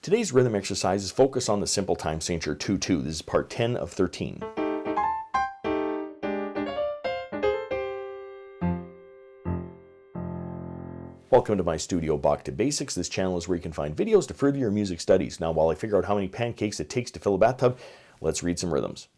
Today's rhythm exercise is focused on the simple time signature 2-2. This is part 10 of 13. Welcome to my studio, Bach To Basics. This channel is where you can find videos to further your music studies. Now, while I figure out how many pancakes it takes to fill a bathtub, let's read some rhythms.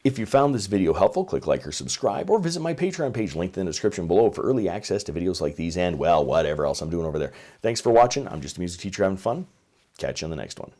If you found this video helpful, click like or subscribe, or visit my Patreon page linked in the description below for early access to videos like these and, well, whatever else I'm doing over there. Thanks for watching. I'm just a music teacher having fun. Catch you on the next one.